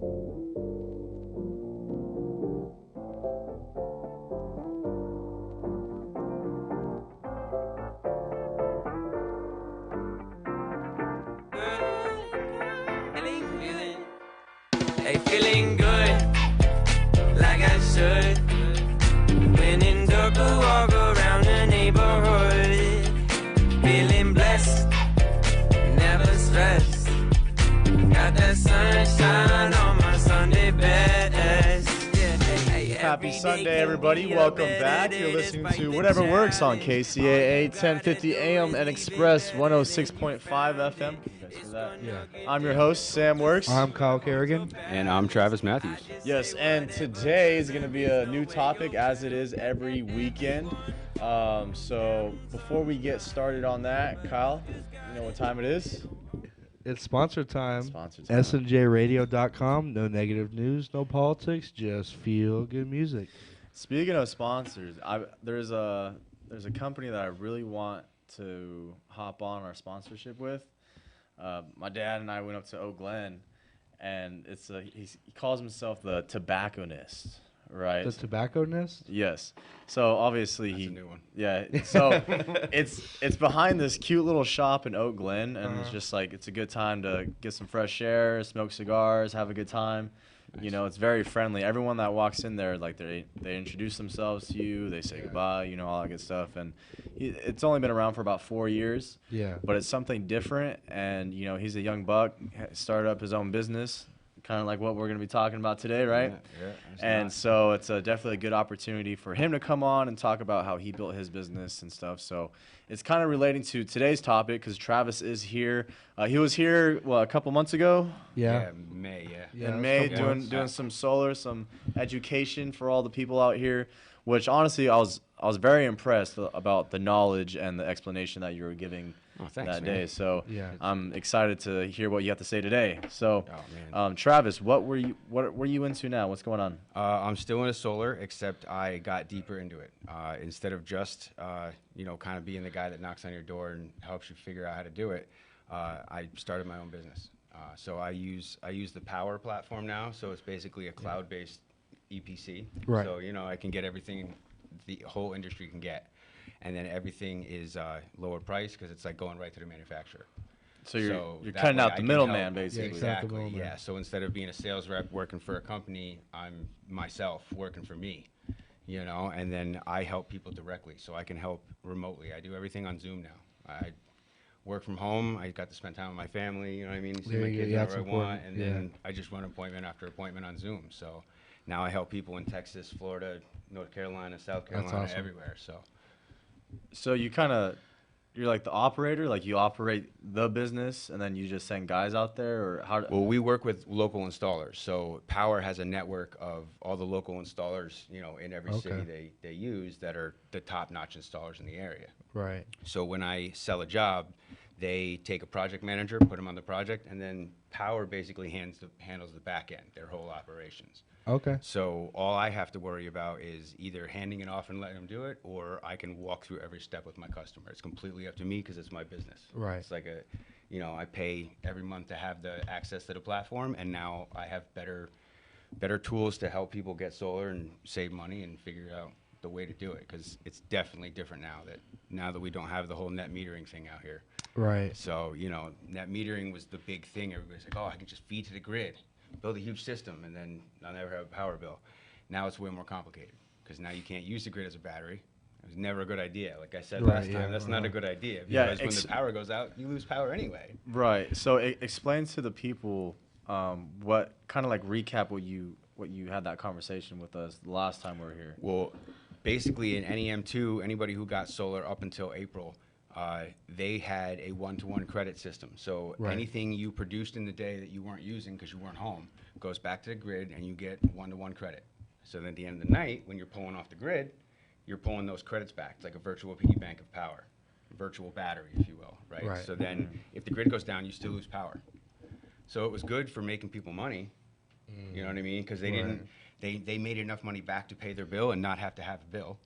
Hey, feeling good, like I should. When in dark, I walk around the neighborhood. Feeling blessed, never stressed. Got that sunshine on my Sunday best. Happy Sunday, everybody. Welcome back. You're listening to Whatever Works on KCAA 1050 AM and Express 106.5 FM. Yeah. I'm your host, Sam Works. I'm Kyle Kerrigan. And I'm Travis Matthews. Yes, and today is going to be a new topic, as it is every weekend. So before we get started on that, Kyle, you know what time it is? It's sponsor time. Sponsor time. SNJRadio.com. No negative news, no politics, just feel good music. Speaking of sponsors, there's a company that I really want to hop on our sponsorship with. My dad and I went up to Oak Glen, and he calls himself the tobacconist, right? The tobacconist? Yes. So obviously That's a new one. Yeah. So it's behind this cute little shop in Oak Glen, and it's just like it's a good time to get some fresh air, smoke cigars, have a good time. Nice. You know, it's very friendly. Everyone that walks in there, like they introduce themselves to you, they say goodbye, you know, all that good stuff. And it's only been around for about 4 years. Yeah. But it's something different, and you know, he's a young buck, started up his own business, kind of like what we're going to be talking about today, right? Yeah. And so it's definitely a good opportunity for him to come on and talk about how he built his business and stuff. So it's kind of relating to today's topic because Travis is here. He was here, a couple months ago? Yeah. May. In May, doing some solar, some education for all the people out here, which honestly I was very impressed about the knowledge and the explanation that you were giving that day. So I'm excited to hear what you have to say today. So, Travis, what were you into now? What's going on? I'm still into solar, except I got deeper into it. Instead of just kind of being the guy that knocks on your door and helps you figure out how to do it, I started my own business. So I use the Power platform now. So it's basically a cloud-based EPC. Right. So I can get everything the whole industry can get. And then everything is lower price because it's like going right to the manufacturer. So you're cutting out the middleman, basically. Exactly. Yeah. So instead of being a sales rep working for a company, I'm myself working for me. And then I help people directly, so I can help remotely. I do everything on Zoom now. I work from home. I got to spend time with my family. You know what I mean? See my kids whenever I want, and then I just run appointment after appointment on Zoom. So now I help people in Texas, Florida, North Carolina, South Carolina, everywhere. So you're like the operator, like you operate the business and then you just send guys out there, or how? Well, we work with local installers. So Power has a network of all the local installers, in every city they use that are the top-notch installers in the area. Right. So when I sell a job, they take a project manager, put them on the project, and then Power basically handles the back end, their whole operations. Okay. So all I have to worry about is either handing it off and letting them do it, or I can walk through every step with my customer. It's completely up to me because it's my business. Right. It's like I pay every month to have the access to the platform, and now I have better tools to help people get solar and save money and figure out the way to do it, because it's definitely different now that we don't have the whole net metering thing out here. Right. So, net metering was the big thing. Everybody's like, oh, I can just feed to the grid, build a huge system, and then I'll never have a power bill. Now it's way more complicated because now you can't use the grid as a battery. It was never a good idea. Like I said last time, that's not a good idea because when the power goes out, you lose power anyway. Right. So explain to the people what kind of like recap what you had that conversation with us the last time we were here. Well, basically in NEM2, anybody who got solar up until April, they had a one-to-one credit system. So anything you produced in the day that you weren't using because you weren't home goes back to the grid, and you get one-to-one credit. So then at the end of the night, when you're pulling off the grid, you're pulling those credits back. It's like a virtual piggy bank of power, virtual battery, if you will, right? So then if the grid goes down, you still lose power. So it was good for making people money, you know what I mean? Because they made enough money back to pay their bill and not have to have a bill,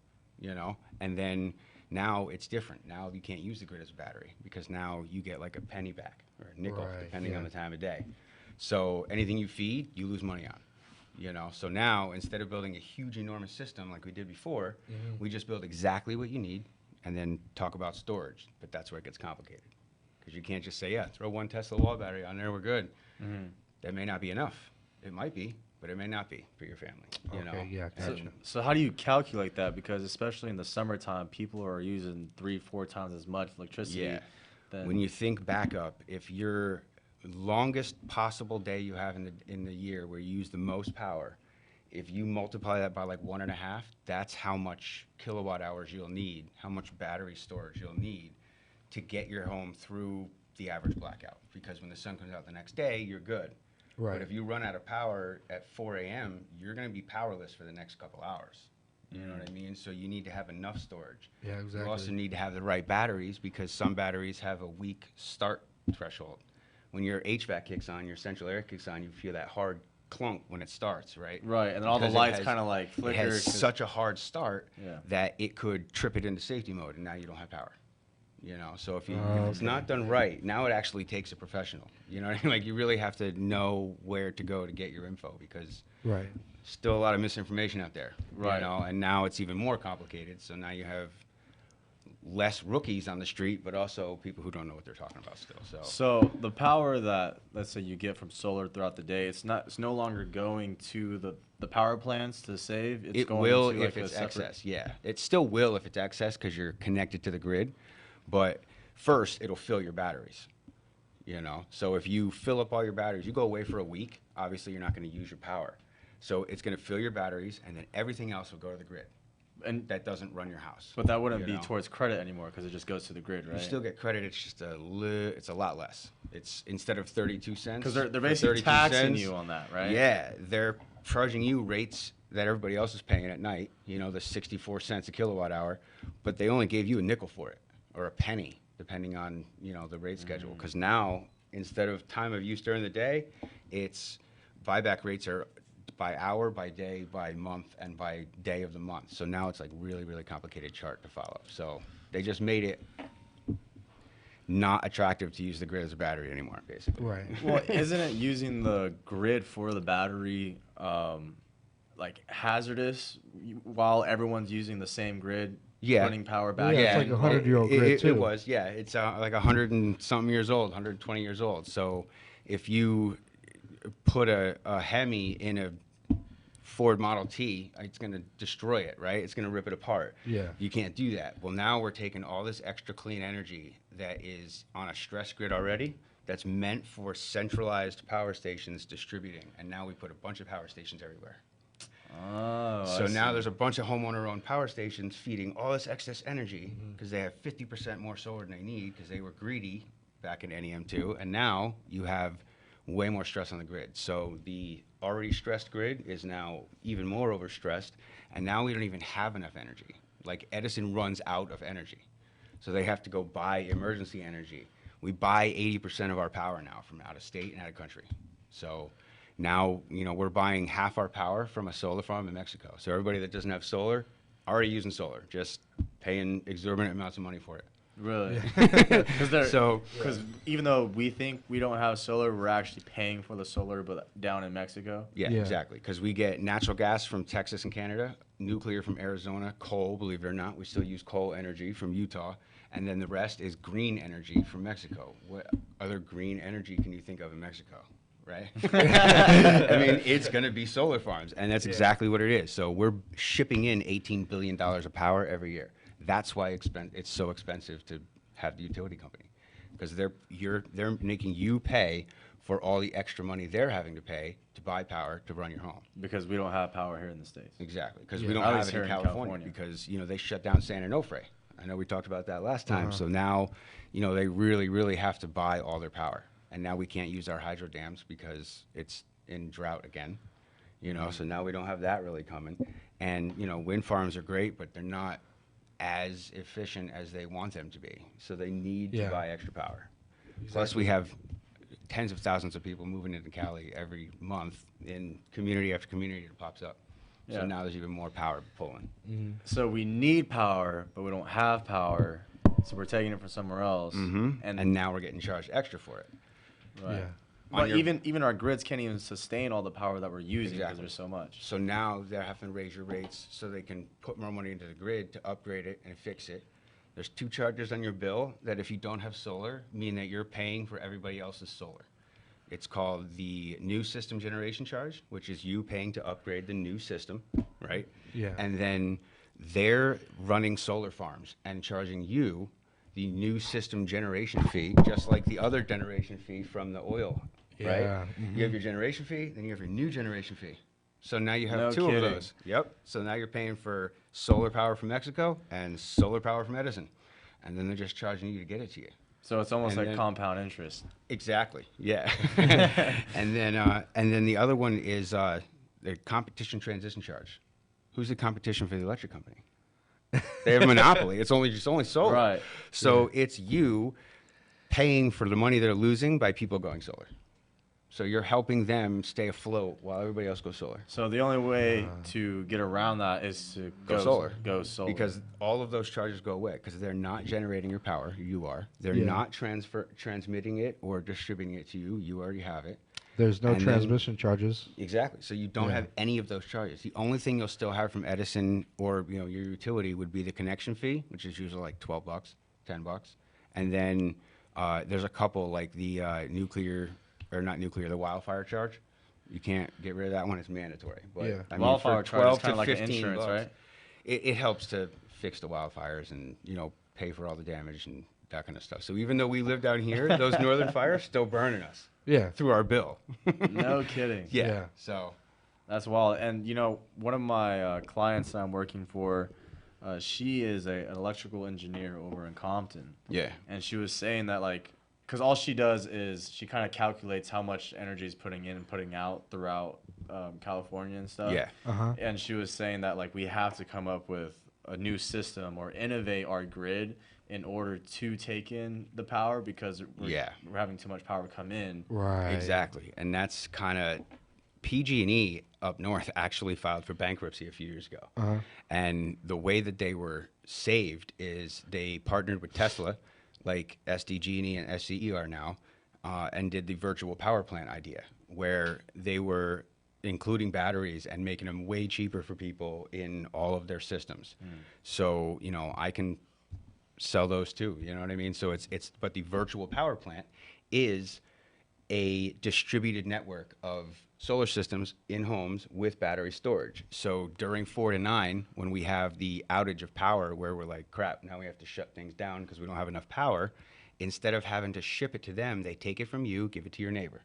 and then now it's different. Now you can't use the grid as a battery because now you get like a penny back or a nickel, depending on the time of day. So anything you feed, you lose money on. You know, so now instead of building a huge, enormous system like we did before, we just build exactly what you need and then talk about storage. But that's where it gets complicated, because you can't just say, yeah, throw 1 Tesla wall battery on there, we're good. That may not be enough. It might be, but it may not be for your family. You know? Yeah, gotcha. So how do you calculate that? Because especially in the summertime, people are using 3-4 times as much electricity. Yeah. Than When you think back up, if your longest possible day you have in the year where you use the most power, if you multiply that by like 1.5, that's how much kilowatt hours you'll need, how much battery storage you'll need to get your home through the average blackout. Because when the sun comes out the next day, you're good. Right. But if you run out of power at 4 a.m., you're going to be powerless for the next couple hours. You know what I mean? So you need to have enough storage. Yeah, exactly. You also need to have the right batteries, because some batteries have a weak start threshold. When your HVAC kicks on, your central air kicks on, you feel that hard clunk when it starts, right? Right, and then all the Because it lights has- kind of like flicker. It has 'cause- such a hard start Yeah. that it could trip it into safety mode, and now you don't have power. You know, so if it's Okay. not done right, now it actually takes a professional. You know what I mean? Like, you really have to know where to go to get your info, because Right. still a lot of misinformation out there. Right. You know, and now it's even more complicated. So now you have less rookies on the street, but also people who don't know what they're talking about still. So the power that, let's say, you get from solar throughout the day, it's no longer going to the power plants to save. It's It going will to if like a it's separate- excess, yeah. It still will if it's excess, because you're connected to the grid. But first, it'll fill your batteries, you know? So if you fill up all your batteries, you go away for a week, obviously you're not going to use your power. So it's going to fill your batteries, and then everything else will go to the grid. And That doesn't run your house. but that wouldn't you be know? towards credit anymore because it just goes to the grid, right? You still get credit. It's just it's a lot less. It's instead of 32 cents. Because they're for basically 32 taxing cents, you on that, right? Yeah, they're charging you rates that everybody else is paying at night. You know, the 64 cents a kilowatt hour, but they only gave you a nickel for it, or a penny, depending on, you know, the rate schedule. Because now, instead of time of use during the day, it's buyback rates are by hour, by day, by month, and by day of the month. So now it's like really, really complicated chart to follow. So they just made it not attractive to use the grid as a battery anymore, basically. Right. Well, isn't it using the grid for the battery like hazardous while everyone's using the same grid? Yeah. Putting power back Yeah, in? it's like a 100-year-old grid, It too. was, yeah. It's like 100-something years old, 120 years old. So if you put a Hemi in a Ford Model T, it's going to destroy it, right? It's going to rip it apart. Yeah. You can't do that. Well, now we're taking all this extra clean energy that is on a stress grid already, that's meant for centralized power stations distributing, and now we put a bunch of power stations everywhere. Oh, So I now see. there's a bunch of homeowner-owned power stations feeding all this excess energy because they have 50% more solar than they need because they were greedy back in NEM2, and now you have way more stress on the grid. So the already stressed grid is now even more overstressed, and now we don't even have enough energy. Like, Edison runs out of energy, so they have to go buy emergency energy. We buy 80% of our power now from out of state and out of country. So now, you know, we're buying half our power from a solar farm in Mexico. So everybody that doesn't have solar, already using solar, just paying exorbitant amounts of money for it. Really? Because So- even though we think we don't have solar, we're actually paying for the solar, but down in Mexico. Yeah, Yeah. exactly. Because we get natural gas from Texas and Canada, nuclear from Arizona, coal, believe it or not. We still use coal energy from Utah. And then the rest is green energy from Mexico. What other green energy can you think of in Mexico? Right? I mean, it's going to be solar farms. And that's exactly what it is. So we're shipping in $18 billion of power every year. That's why it's so expensive to have the utility company. Because they're making you pay for all the extra money they're having to pay to buy power to run your home. Because we don't have power here in the States. Exactly, because Yeah. we don't At have least it here in in California, California. because, you know, they shut down San Onofre. I know we talked about that last time. So now, you know, they really, really have to buy all their power. And now we can't use our hydro dams because it's in drought again. You know, so now we don't have that really coming. And, you know, wind farms are great, but they're not as efficient as they want them to be. So they need Yeah. to buy extra power. Plus, we have tens of thousands of people moving into Cali every month in community after community that pops up. Yeah. So now there's even more power pulling. So we need power, but we don't have power, so we're taking it from somewhere else. And now we're getting charged extra for it. Right. Yeah. But even our grids can't even sustain all the power that we're using because Exactly. there's so much. So now they're having to raise your rates so they can put more money into the grid to upgrade it and fix it. There's 2 charges on your bill that if you don't have solar, mean that you're paying for everybody else's solar. It's called the new system generation charge, which is you paying to upgrade the new system, right? Yeah. And then they're running solar farms and charging you the new system generation fee, just like the other generation fee from the oil, right? Yeah. You have your generation fee, then you have your new generation fee. So now you have No 2 kidding. of those. Yep. So now you're paying for solar power from Mexico and solar power from Edison. And then they're just charging you to get it to you. So it's almost And like then- compound interest. Exactly. Yeah. and then the other one is the competition transition charge. Who's the competition for the electric company? They have a monopoly. It's only solar. Right. So it's you paying for the money they're losing by people going solar. So you're helping them stay afloat while everybody else goes solar. So the only way to get around that is to Go solar. Go solar. Because all of those charges go away because they're not generating your power. You are. They're Yeah. not transmitting it or distributing it to you. You already have it. There's no And then- transmission charges. Exactly. So you don't Yeah. have any of those charges. The only thing you'll still have from Edison or your utility would be the connection fee, which is usually like $12, $10, and then there's a couple like the the wildfire charge. You can't get rid of that one; it's mandatory. But Yeah. I mean, Wildfire for charge is 12 kinda to like an 15 insurance, bucks, right? It helps to fix the wildfires and pay for all the damage and that kind of stuff. So even though we live down here, those northern fires still burning us Yeah. through our bill. No kidding. Yeah. Yeah. So That's wild. And one of my clients that I'm working for, she is an electrical engineer over in Compton. yeah. And she was saying that because all she does is she kind of calculates how much energy is putting in and putting out throughout California and stuff. Yeah. Uh-huh. And she was saying that we have to come up with a new system or innovate our grid in order to take in the power because we're having too much power come in. Right. Exactly, and that's kind of PG&E up north actually filed for bankruptcy a few years ago. Uh-huh. And the way that they were saved is they partnered with Tesla, like SDG&E and SCE are now, and did the virtual power plant idea, where they were including batteries and making them way cheaper for people in all of their systems. So, I can sell those too, you know what I mean? So but the virtual power plant is a distributed network of solar systems in homes with battery storage. So during 4 to 9, when we have the outage of power where we're like, crap, now we have to shut things down because we don't have enough power, instead of having to ship it to them, they take it from you, give it to your neighbor.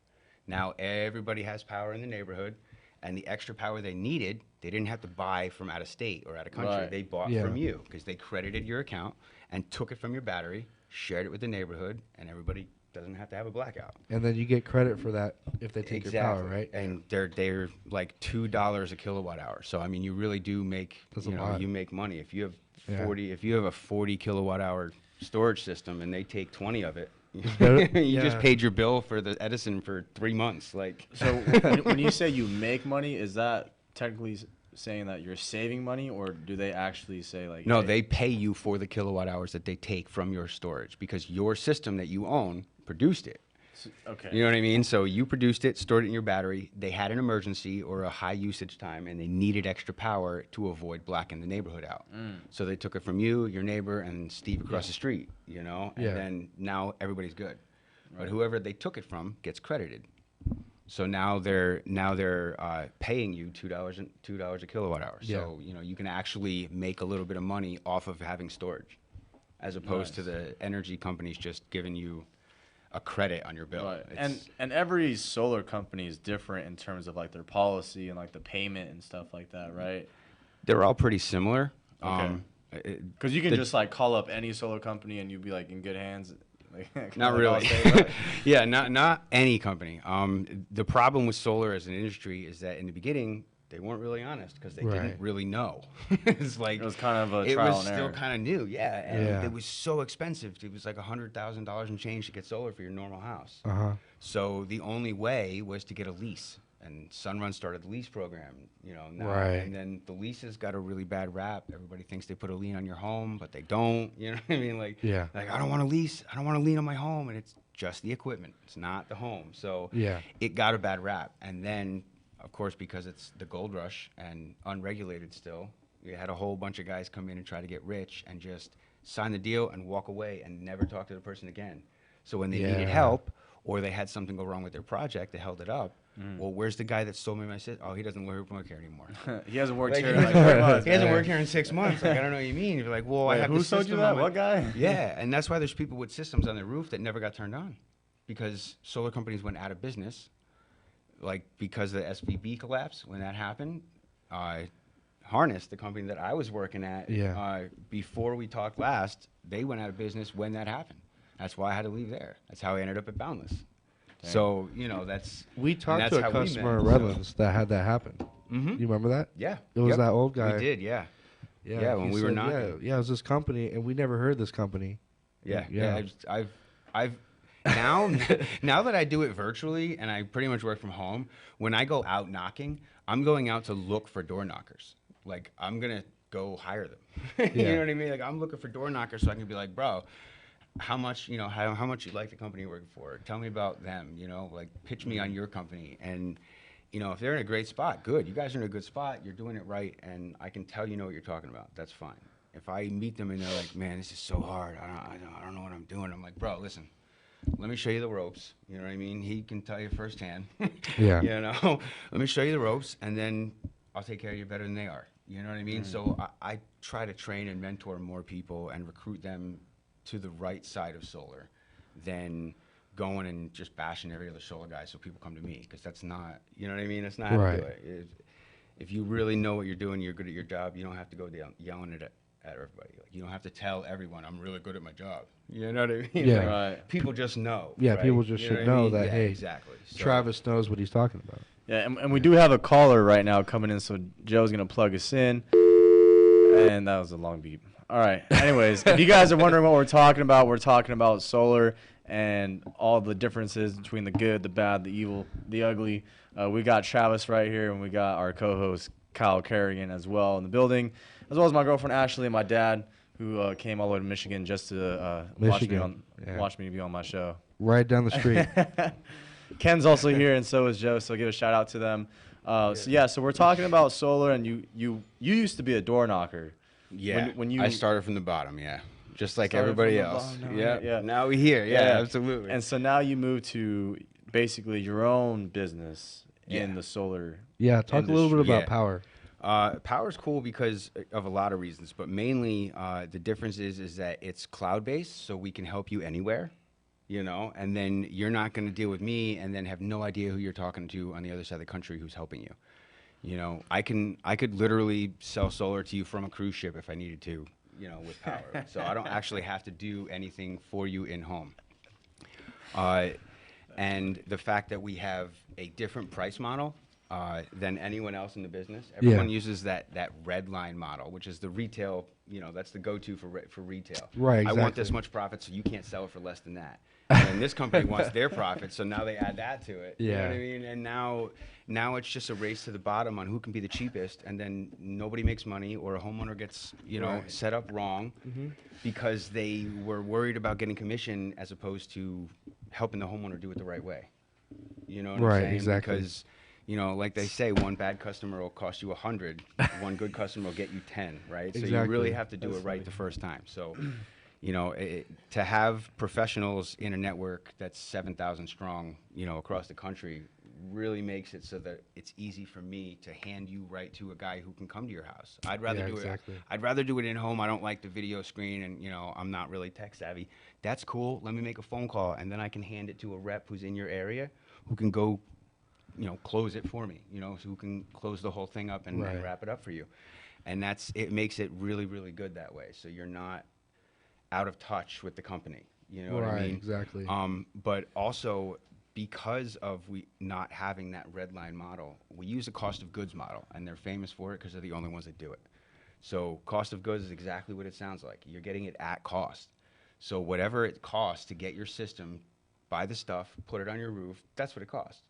Now everybody has power in the neighborhood, and the extra power they needed, they didn't have to buy from out of state or out of country. Right. They bought Yeah. from you because they credited your account and took it from your battery, shared it with the neighborhood, and everybody doesn't have to have a blackout. And then you get credit for that if they take your power, right? And they're like $2 a kilowatt hour. So I mean, you really do make That's a lot. you make money if you have Yeah. 40 if you have a 40 kilowatt hour storage system and they take 20 of it. better- You just yeah. paid your bill for the Edison for 3 months. Like So when you say you make money, is that technically saying that you're saving money, or do they actually say no, hey, they pay you for the kilowatt hours that they take from your storage because your system that you own produced it. Okay. You know what I mean? So you produced it, stored it in your battery. They had an emergency or a high usage time, and they needed extra power to avoid blacking the neighborhood out. So they took it from you, your neighbor, and Steve across the street. And Yeah. then now everybody's good. But whoever they took it from gets credited. So now they're paying you $2 a kilowatt hour. Yeah. So you can actually make a little bit of money off of having storage, as opposed to Nice. the energy companies just giving you a credit on your bill. Right. It's- And every solar company is different in terms of their policy and the payment and stuff like that, right? they're all pretty similar. Okay. It- Because you can The- just call up any solar company and you'd be in good hands. Not all really. day, right? Yeah, not any company. The problem with solar as an industry is that in the beginning they weren't really honest because they Right. didn't really know. It's like It was kind of a it trial was and still error. kind of new, yeah, and Yeah. it was so expensive. It was like $100,000 and change to get solar for your normal house. Uh-huh. So the only way was to get a lease, and Sunrun started the lease program. Now, Right. and then the leases got a really bad rap. Everybody thinks they put a lien on your home, but they don't. You know what I mean? Yeah. Like I don't want to lease. I don't want to lien on my home, and it's just the equipment. It's not the home. So Yeah. it got a bad rap. And then, of course, because it's the gold rush and unregulated still, you had a whole bunch of guys come in and try to get rich and just sign the deal and walk away and never talk to the person again. So when they needed help or they had something go wrong with their project, they held it up. Well, where's the guy that sold me my system? Oh, he doesn't work here anymore. He hasn't worked Like, here in like 3 months. He hasn't man. worked here in 6 months. Like, I don't know what you mean. You're like, well, I Wait, have who the sold you system that? on my- What guy? Yeah, and that's why there's people with systems on their roof that never got turned on because solar companies went out of business. Like, because the SVB collapse, when that happened, Harness, the company that I was working at, before we talked last, they went out of business when that happened. That's why I had to leave there. That's how I ended up at Boundless. Dang. So, you know, that's... We and talked that's to a how we customer met, in so- Redlands that had that happen. Mhm. You remember that? Yeah. It was Yep. that old guy. We did, yeah. Yeah, when he we were said, knocking. Yeah, it was this company, and we never heard this company. Yeah. I've now now that I do it virtually and I pretty much work from home, when I go out knocking, I'm going out to look for door knockers. Like, I'm gonna go hire them. You Yeah. know what I mean? Like, I'm looking for door knockers so I can be like, bro, how much, you know, how much you like the company you're working for? Tell me about them, you know, like pitch me on your company. And, you know, if they're in a great spot, good. You guys are in a good spot, you're doing it right, and I can tell you know what you're talking about. That's fine. If I meet them and they're like, man, this is so hard, I don't know what I'm doing. I'm like, bro, listen, let me show you the ropes. You know what I mean? He can tell you firsthand. Yeah. You know, let me show you the ropes, and then I'll take care of you better than they are. You know what I mean? So I try to train and mentor more people and recruit them to the right side of solar than going and just bashing every other solar guy so people come to me, because that's not, you know what I mean? That's not how to do it. If you really know what you're doing, you're good at your job, you don't have to go down yelling at everybody. Like, you don't have to tell everyone, I'm really good at my job. You know what I mean? Yeah. Like, Right. people just know. Yeah, right? people just You know should what I know mean? that, Yeah, hey, exactly. So- Travis knows what he's talking about. Yeah, and we do have a caller right now coming in, so Joe's gonna plug us in. And that was a long beep. All right. Anyways, if you guys are wondering what we're talking about solar and all the differences between the good, the bad, the evil, the ugly. We got Travis right here, and we got our co-host Kyle Kerrigan as well in the building, as well as my girlfriend Ashley and my dad, who came all the way to Michigan just to watch me be on my show. Right down the street. Ken's also here, and so is Joe. So give a shout out to them. So we're talking about solar, and you used to be a door knocker. Yeah, when you I started from the bottom, yeah. Just like Started everybody from the else. bottom, Yeah. Now we here. Yeah, absolutely. And so now you move to basically your own business in the solar. Yeah, talk a little bit industry. about Yeah. power. Power's cool because of a lot of reasons, but mainly the difference is that it's cloud-based, so we can help you anywhere, you know, and then you're not going to deal with me and then have no idea who you're talking to on the other side of the country who's helping you. You know, I could literally sell solar to you from a cruise ship if I needed to, you know, with power. So I don't actually have to do anything for you in home. And the fact that we have a different price model than anyone else in the business. Everyone uses that red line model, which is the retail, you know, that's the go-to for retail. Right, I want exactly. this much profit, so you can't sell it for less than that. And this company wants their profit, so now they add that to it. You know what I mean? And now it's just a race to the bottom on who can be the cheapest, and then nobody makes money, or a homeowner gets, you know, set up wrong because they were worried about getting commission as opposed to helping the homeowner do it the right way. You know what I'm saying? Exactly. Because, you know, like they say, one bad customer will cost you 100. One good customer will get you 10, right? So you really have to do it right the first time. So, you know, to have professionals in a network that's 7,000 strong, you know, across the country really makes it so that it's easy for me to hand you right to a guy who can come to your house. I'd rather do it. I'd rather do it in home. I don't like the video screen, and, you know, I'm not really tech savvy. That's cool. Let me make a phone call, and then I can hand it to a rep who's in your area who can go, you know, close it for me, you know, who can close the whole thing up and wrap it up for you. And it makes it really, really good that way. So you're not out of touch with the company. You know what I mean? Exactly. But also, because of we not having that red line model, we use a cost of goods model, and they're famous for it because they're the only ones that do it. So cost of goods is exactly what it sounds like. You're getting it at cost. So whatever it costs to get your system, buy the stuff, put it on your roof, that's what it costs.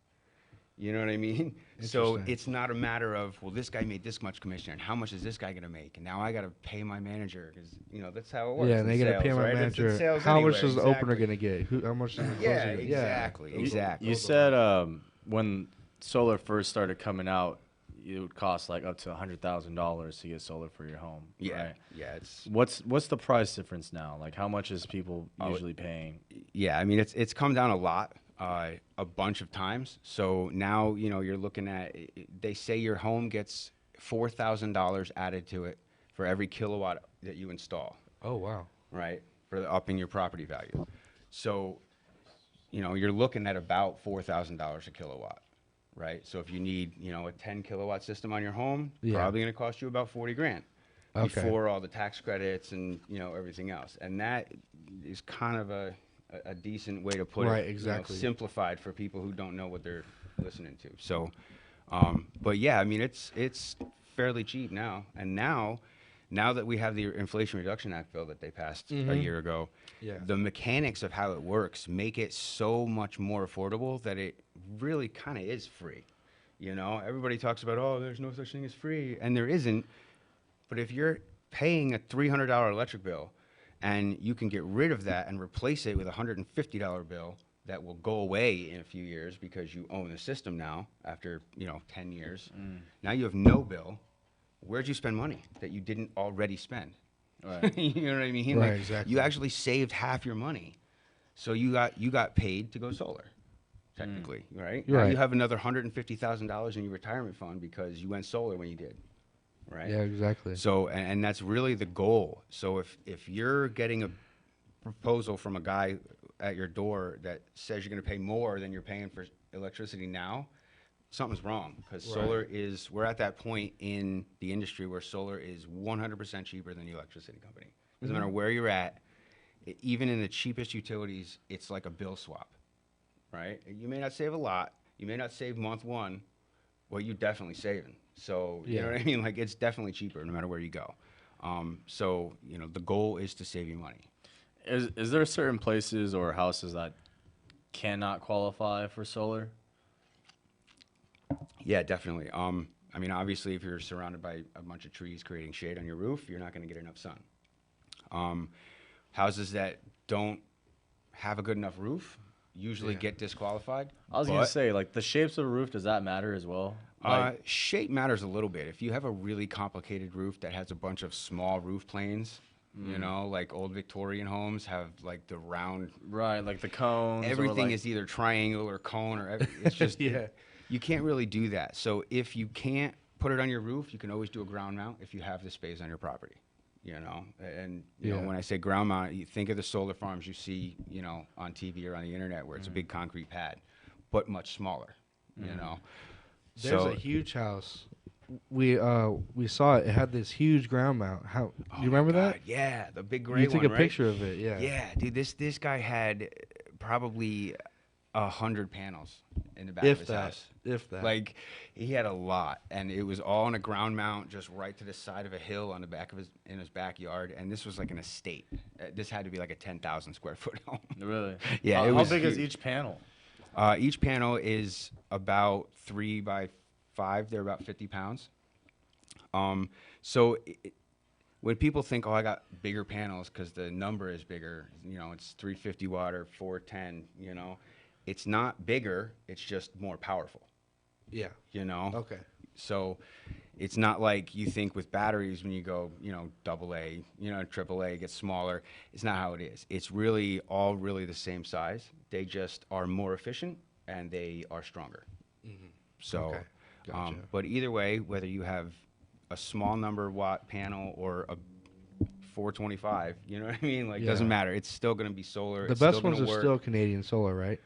You know what I mean? So Interesting. it's not a matter of, well, this guy made this much commission, and how much is this guy going to make? And now I got to pay my manager because, that's how it works. Yeah, and in they got to pay sales, my right? It's in manager. sales How much anyway, is the opener exactly. going to get? How much is the closer Yeah, gonna- exactly, exactly. You said when solar first started coming out, it would cost like up to $100,000 to get solar for your home. Yeah, Right? yeah. It's What's the price difference now? Like, how much is people usually paying? Yeah, I mean, it's come down a lot, a bunch of times. So now, you're looking at, they say your home gets $4,000 added to it for every kilowatt that you install, Oh wow. right? For upping your property value. So, you're looking at about $4,000 a kilowatt, right? So if you need, a 10 kilowatt system on your home, Yeah. probably going to cost you about 40 grand. Okay. Before all the tax credits and everything else, and that is kind of a decent way to put Right, it, exactly. simplified for people who don't know what they're listening to. So, but yeah, I mean it's fairly cheap now, and now that we have the Inflation Reduction Act bill that they passed a year ago, Yeah. the mechanics of how it works make it so much more affordable that it really kind of is free. Everybody talks about, oh, there's no such thing as free, and there isn't. But if you're paying a $300 electric bill and you can get rid of that and replace it with a $150 bill that will go away in a few years because you own the system now after, 10 years, now you have no bill. Where'd you spend money that you didn't already spend? Right. You know what I mean? Right, exactly. You actually saved half your money. So you got paid to go solar, technically, right? Now Right. you have another $150,000 in your retirement fund because you went solar when you did. Right. Yeah, exactly. So, and that's really the goal. So if you're getting a proposal from a guy at your door that says you're going to pay more than you're paying for electricity now, something's wrong, because solar we're at that point in the industry where solar is 100% cheaper than the electricity company. Doesn't matter where you're at, even in the cheapest utilities, it's like a bill swap, right? You may not save a lot. You may not save month one. Well, you're definitely saving. So, you know Yeah. what I mean? Like, it's definitely cheaper no matter where you go. So, the goal is to save you money. Is there certain places or houses that cannot qualify for solar? Yeah, definitely. I mean, obviously, if you're surrounded by a bunch of trees creating shade on your roof, you're not going to get enough sun. Houses that don't have a good enough roof usually get disqualified. I was gonna say, like, the shapes of the roof, does that matter as well? Like, Shape matters a little bit. If you have a really complicated roof that has a bunch of small roof planes, like old Victorian homes have like the round. right, like the cones. or, Everything like, is either triangle or cone or it's just Yeah. You can't really do that. So if you can't put it on your roof, you can always do a ground mount if you have the space on your property. And you know, when I say ground mount, you think of the solar farms you see, on TV or on the internet where it's a big concrete pad, but much smaller. There's a huge house. We saw it. It had this huge ground mount. How you remember that? Yeah, the big gray You took one, a right? picture of it. Yeah. Yeah, dude, this guy had probably 100 panels in the back If of his that. house. If that. Like, he had a lot, and it was all on a ground mount, just right to the side of a hill on the back of in his backyard. And this was like an estate. This had to be like a 10,000 square foot home. Really? Yeah, How, it how was big is huge. each panel? Each panel is about 3 by 5. They're about 50 pounds. So when people think, oh, I got bigger panels because the number is bigger, it's 350 watt or 410, it's not bigger. It's just more powerful. Yeah. Okay. So it's not like you think with batteries when you go, AA, AAA gets smaller. It's not how it is. It's really all really the same size. They just are more efficient and they are stronger. So, Okay. Gotcha. but either way, whether you have a small number watt panel or a 425, you know what I mean? Like, Yeah. doesn't matter. It's still going to be solar. The It's best still ones gonna are work. still Canadian Solar, right?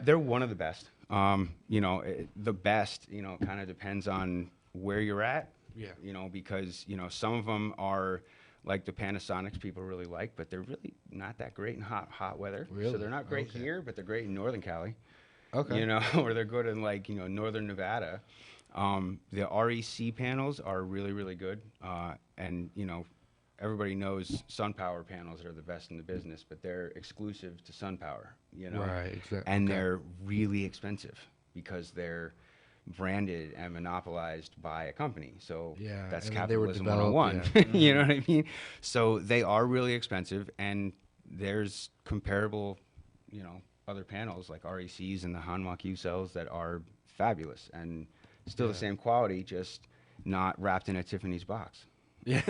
They're one of the best. The best, kind of depends on where you're at. Yeah. Because, some of them are like the Panasonics people really like, but they're really not that great in hot weather. Really? So they're not great Okay. here, but they're great in Northern Cali. Okay. Or they're good in like, Northern Nevada. The REC panels are really, really good. And, everybody knows SunPower panels are the best in the business, but they're exclusive to SunPower, Right. Exactly. and they're really expensive. because they're branded and monopolized by a company. So Yeah, that's and then they were capitalism developed, 101. You know what I mean? So they are really expensive, and there's comparable, other panels like RECs and the Hanwha Q cells that are fabulous and still the same quality, just not wrapped in a Tiffany's box. Yeah.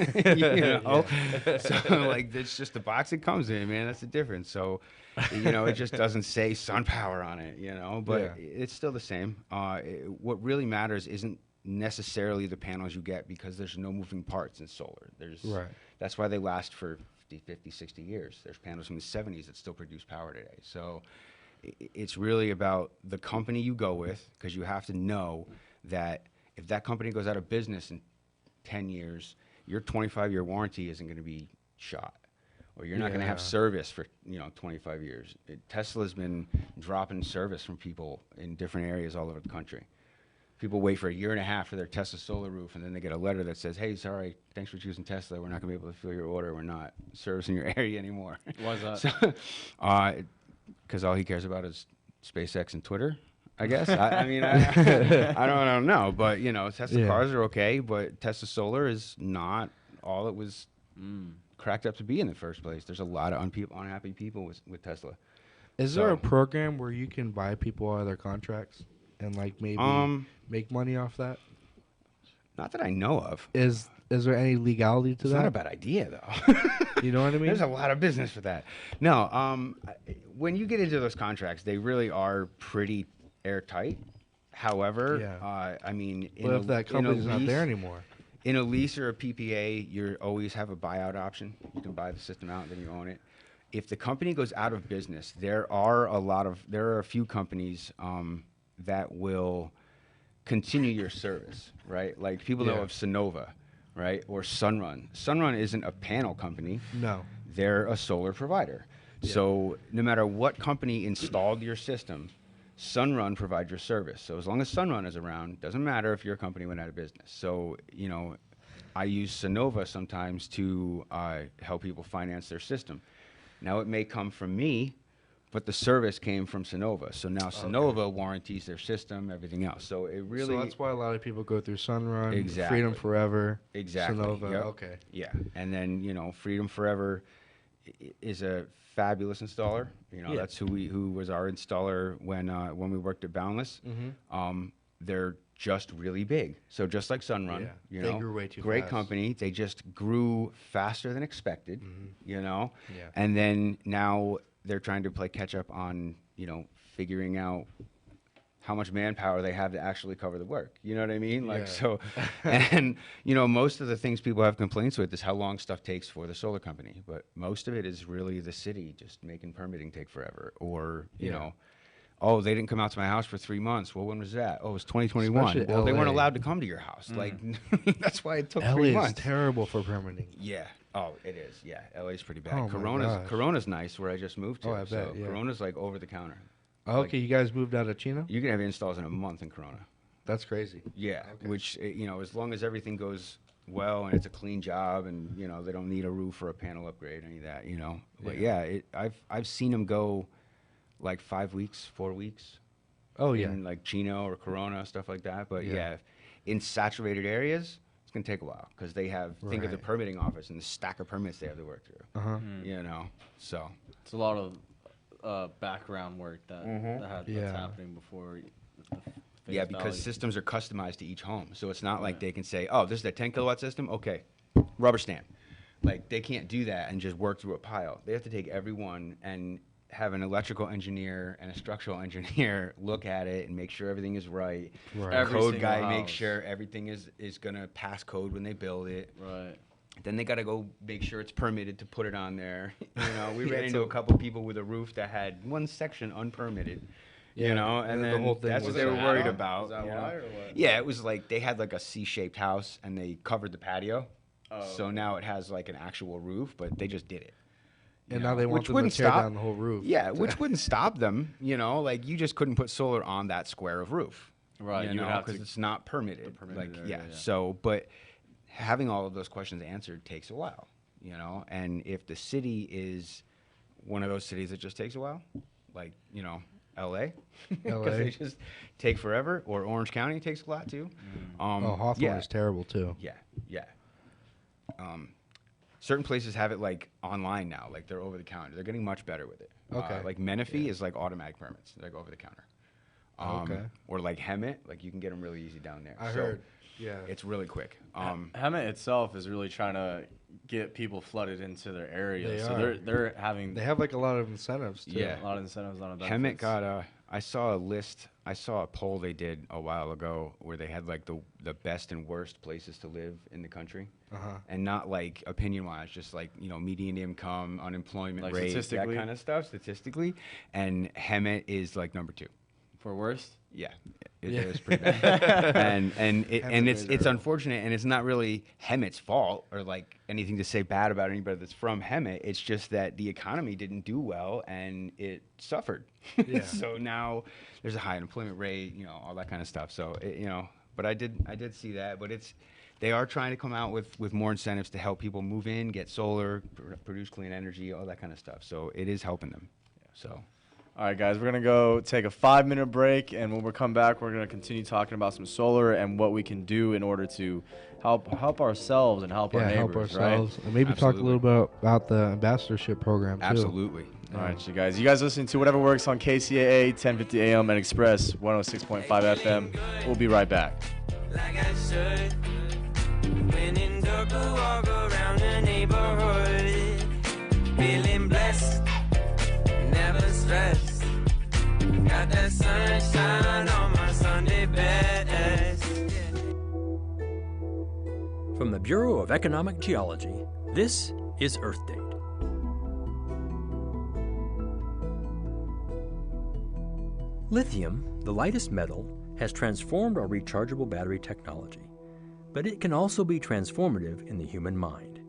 So like it's just the box it comes in, man. That's the difference. So it just doesn't say SunPower on it, but it's still the same. What really matters isn't necessarily the panels you get, because there's no moving parts in solar. That's why they last for 50, 60 years. There's panels from the 70s that still produce power today. So it's really about the company you go with, because you have to know that if that company goes out of business in 10 years, your 25-year warranty isn't going to be shot, or you're not going to have service for 25 years. Tesla's been dropping service from people in different areas all over the country. People wait for a year and a half for their Tesla solar roof, and then they get a letter that says, "Hey, sorry, thanks for choosing Tesla. We're not going to be able to fill your order. We're not servicing your area anymore." Why is that? So, because all he cares about is SpaceX and Twitter, I guess. I mean, I don't know, but Tesla cars are okay, but Tesla solar is not all it was cracked up to be in the first place. There's a lot of unhappy people with Tesla. Is there a program where you can buy people out of their contracts and like maybe make money off that? Not that I know of. Is there any legality to that? It's not a bad idea, though. You know what I mean? There's a lot of business for that. No, when you get into those contracts, they really are pretty airtight. However, I mean, what if that company's not there anymore? In a lease or a PPA, you always have a buyout option. You can buy the system out, then you own it. If the company goes out of business, there are a few companies that will continue your service, right? Like people know of Sonova, right? Or Sunrun. Sunrun isn't a panel company. No. They're a solar provider. Yeah. So no matter what company installed your system, Sunrun provides your service. So as long as Sunrun is around, doesn't matter if your company went out of business. So, I use Sonova sometimes to help people finance their system. Now it may come from me, but the service came from Sonova. So now Sonova warranties their system, everything else. So it really... So that's why a lot of people go through Sunrun, Exactly. Freedom Forever, Exactly. Sonova. Yep. Okay. Yeah. And then, Freedom Forever is a fabulous installer. That's who was our installer when we worked at Boundless. Mm-hmm. They're just really big. So just like Sunrun, they grew way too great fast. company. They just grew faster than expected, Yeah. And then now they're trying to play catch up on, figuring out how much manpower they have to actually cover the work. You know what I mean? Like, so, and, most of the things people have complaints with is how long stuff takes for the solar company. But most of it is really the city just making permitting take forever. Or, you know, oh, they didn't come out to my house for 3 months. Well, when was that? Oh, it was 2021. Especially Well, they weren't LA. allowed to come to your house. Like, that's why it took LA 3 is months. terrible for permitting. Yeah. Oh, it is. Yeah. LA's pretty bad. Oh, my gosh. Corona's nice where I just moved to. Oh, I bet, so yeah. Corona's like over the counter. Oh, okay, you guys moved out of Chino? You can have installs in a month in Corona. That's crazy. Yeah. Okay. Which, as long as everything goes well and it's a clean job and, they don't need a roof or a panel upgrade, any of that, But I've seen them go like 5 weeks, 4 weeks. Oh, yeah. In like Chino or Corona, stuff like that. But in saturated areas, it's going to take a while because they have, think of the permitting office and the stack of permits they have to work through. Uh-huh. So it's a lot of background work that's happening before. Yeah, because systems are customized to each home. So it's not like they can say, oh, this is a 10 kilowatt system? Okay, rubber stamp. Like, they can't do that and just work through a pile. They have to take every one and have an electrical engineer and a structural engineer look at it and make sure everything is right. Every Code single guy house. make sure everything is going to pass code when they build it. Right. Then they got to go make sure it's permitted to put it on there. We ran into a couple people with a roof that had one section unpermitted. And then the whole thing that's was what they were shut worried down? about. Is that why or what? Yeah, it was like they had like a C-shaped house and they covered the patio. Oh. So now it has like an actual roof, but they just did it. And now they want Which them to wouldn't tear stop- down the whole roof. Yeah, which wouldn't stop them. Like you just couldn't put solar on that square of roof. Right, you would have because to- it's not permitted. the permitted Like area, yeah. So, but having all of those questions answered takes a while. And if the city is one of those cities that just takes a while, like LA. LA. Because they just take forever. Or Orange County takes a lot too. Hawthorne is terrible too. Yeah. Certain places have it like online now, like they're over the counter. They're getting much better with it. Okay. Like Menifee is like automatic permits. They're like over the counter. Okay. Or like Hemet, like you can get them really easy down there. I heard. Yeah. It's really quick. Hemet itself is really trying to get people flooded into their area. They so are. they're having They have like a lot of incentives too. Yeah. a lot of incentives on it. Hemet got I saw a list. I saw a poll they did a while ago where they had like the best and worst places to live in the country, and not like opinion-wise, just like median income, unemployment Like rate, that statistically? kind of stuff statistically. And Hemet is like number 2. for worst. Yeah, it was pretty bad. and it's terrible. unfortunate, and it's not really Hemet's fault or like anything to say bad about anybody that's from Hemet. It's just that the economy didn't do well and it suffered. Yeah. So now there's a high unemployment rate, all that kind of stuff. So but I did see that, but they are trying to come out with more incentives to help people move in, get solar, produce clean energy, all that kind of stuff. So it is helping them. So. All right, guys, we're going to go take a 5-minute break, and when we come back, we're going to continue talking about some solar and what we can do in order to help ourselves and help our neighbors, help ourselves. right? And maybe talk a Absolutely. little bit about the ambassadorship program too. Absolutely. All right, you guys listen to Whatever Works on KCAA, 1050 AM and Express 106.5 FM. We'll be right back. Like I should. When in dark, I walk around the neighborhood, feeling blessed, never stressed. Got that sunshine on my Sunday best. From the Bureau of Economic Geology, this is Earth Date. Lithium, the lightest metal, has transformed our rechargeable battery technology, but it can also be transformative in the human mind.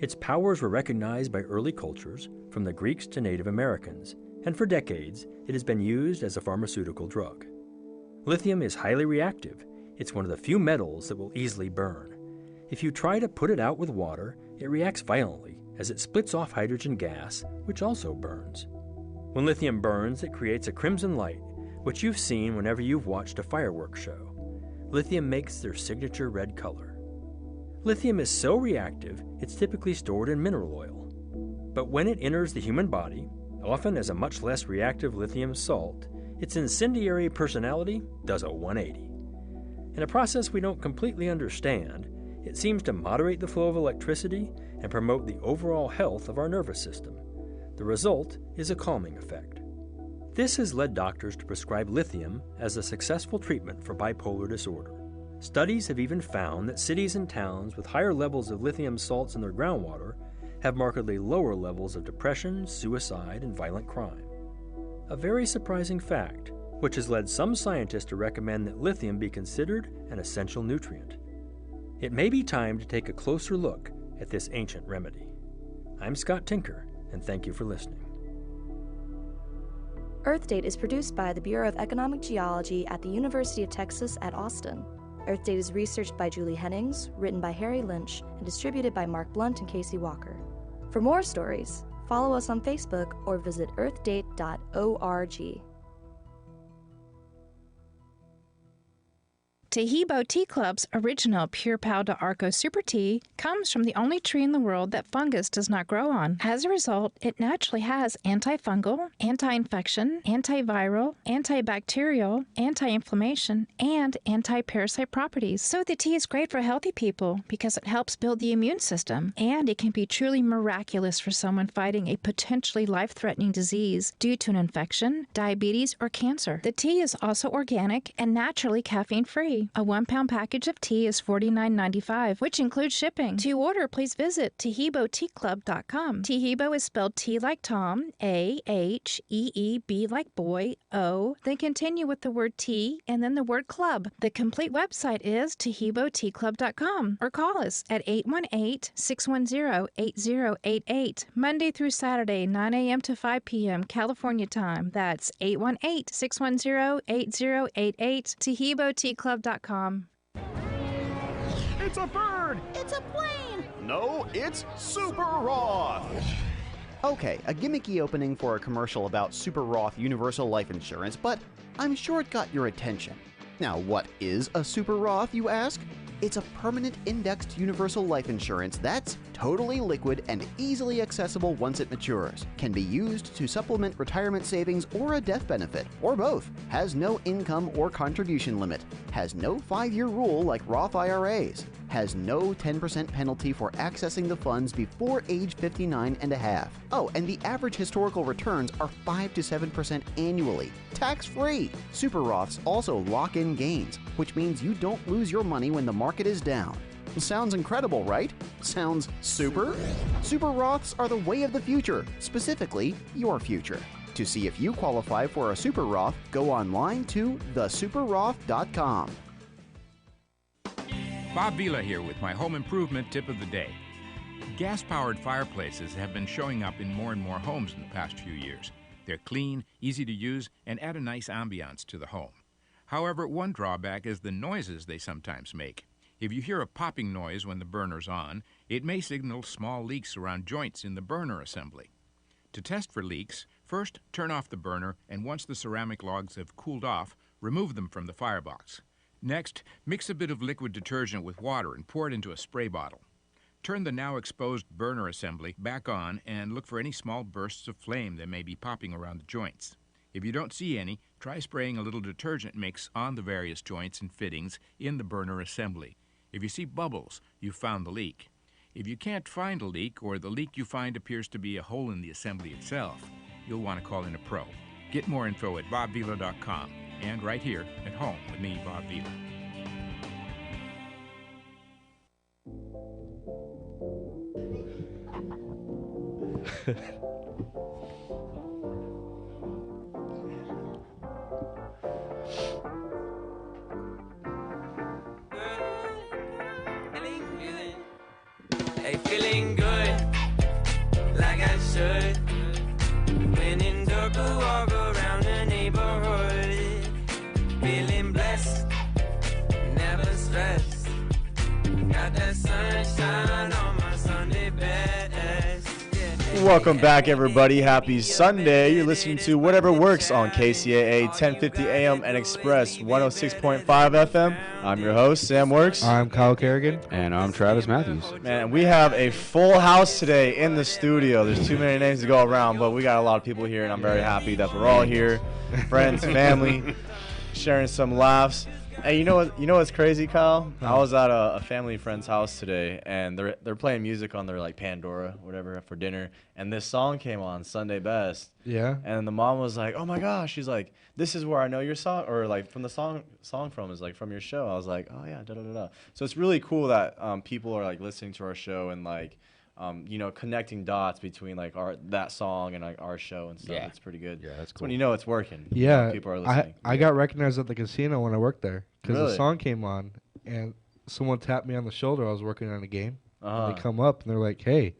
Its powers were recognized by early cultures, from the Greeks to Native Americans, and for decades, it has been used as a pharmaceutical drug. Lithium is highly reactive. It's one of the few metals that will easily burn. If you try to put it out with water, it reacts violently as it splits off hydrogen gas, which also burns. When lithium burns, it creates a crimson light, which you've seen whenever you've watched a fireworks show. Lithium makes their signature red color. Lithium is so reactive, it's typically stored in mineral oil. But when it enters the human body, often as a much less reactive lithium salt, its incendiary personality does a 180. In a process we don't completely understand, it seems to moderate the flow of electricity and promote the overall health of our nervous system. The result is a calming effect. This has led doctors to prescribe lithium as a successful treatment for bipolar disorder. Studies have even found that cities and towns with higher levels of lithium salts in their groundwater have markedly lower levels of depression, suicide, and violent crime. A very surprising fact, which has led some scientists to recommend that lithium be considered an essential nutrient. It may be time to take a closer look at this ancient remedy. I'm Scott Tinker, and thank you for listening. Earth Date is produced by the Bureau of Economic Geology at the University of Texas at Austin. Earth Date is researched by Julie Hennings, written by Harry Lynch, and distributed by Mark Blunt and Casey Walker. For more stories, follow us on Facebook or visit earthdate.org. Tahibo Tea Club's original Pure Pau de Arco Super Tea comes from the only tree in the world that fungus does not grow on. As a result, it naturally has antifungal, anti-infection, antiviral, antibacterial, anti-inflammation, and anti-parasite properties. So the tea is great for healthy people because it helps build the immune system, and it can be truly miraculous for someone fighting a potentially life-threatening disease due to an infection, diabetes, or cancer. The tea is also organic and naturally caffeine-free. A 1-pound package of tea is $49.95, which includes shipping. To order, please visit TahiboTeaClub.com. Tahibo is spelled T like Tom, A-H-E-E-B like boy, O, then continue with the word tea and then the word club. The complete website is TahiboTeaClub.com, or call us at 818-610-8088, Monday through Saturday, 9 a.m. to 5 p.m. California time. That's 818-610-8088, TahiboTeaClub.com. It's a bird! It's a plane! No, it's Super Roth! Okay, a gimmicky opening for a commercial about Super Roth Universal Life Insurance, but I'm sure it got your attention. Now, what is a Super Roth, you ask? It's a permanent indexed universal life insurance that's totally liquid and easily accessible once it matures. Can be used to supplement retirement savings or a death benefit, or both. Has no income or contribution limit. Has no 5-year rule like Roth IRAs. Has no 10% penalty for accessing the funds before age 59 and a half. Oh, and the average historical returns are 5 to 7% annually. Tax-free. Super Roths also lock in gains, which means you don't lose your money when the market is down. Sounds incredible, right? Sounds super? Super Roths are the way of the future, specifically your future. To see if you qualify for a Super Roth, go online to thesuperroth.com. Bob Vila here with my home improvement tip of the day. Gas-powered fireplaces have been showing up in more and more homes in the past few years. They're clean, easy to use, and add a nice ambiance to the home. However, one drawback is the noises they sometimes make. If you hear a popping noise when the burner's on, it may signal small leaks around joints in the burner assembly. To test for leaks, first turn off the burner, and once the ceramic logs have cooled off, remove them from the firebox. Next, mix a bit of liquid detergent with water and pour it into a spray bottle. Turn the now exposed burner assembly back on and look for any small bursts of flame that may be popping around the joints. If you don't see any, try spraying a little detergent mix on the various joints and fittings in the burner assembly. If you see bubbles, you've found the leak. If you can't find a leak, or the leak you find appears to be a hole in the assembly itself, you'll want to call in a pro. Get more info at bobvila.com and right here at home with me, Bob Vila. Hey, feeling good, like I should. When in dark, walk around the neighborhood. Feeling blessed, never stressed. Got that sunshine on my Sunday best. Welcome back, everybody. Happy Sunday. You're listening to Whatever Works on KCAA 1050 AM and Express 106.5 FM. I'm your host, Sam Works. I'm Kyle Kerrigan. And I'm Travis Matthews. Man, we have a full house today in the studio. There's too many names to go around, but we got a lot of people here, and I'm very happy that we're all here. Friends, family, sharing some laughs. Hey, you know what's crazy, Kyle? I was at a family friend's house today, and they're playing music on their like Pandora, whatever, for dinner, and this song came on, Sunday Best. Yeah. And the mom was like, "Oh my gosh," she's like, "This is where I know your song," or like from the song from is like from your show. I was like, "Oh yeah, da da da da." So it's really cool that people are like listening to our show and like connecting dots between like that song and like our show and stuff. Yeah. It's pretty good. Yeah, that's cool. When you know it's working. Yeah. People are listening. I got recognized at the casino when I worked there because Really? the song came on and someone tapped me on the shoulder. I was working on a game. Uh-huh. And they come up and they're like, "Hey,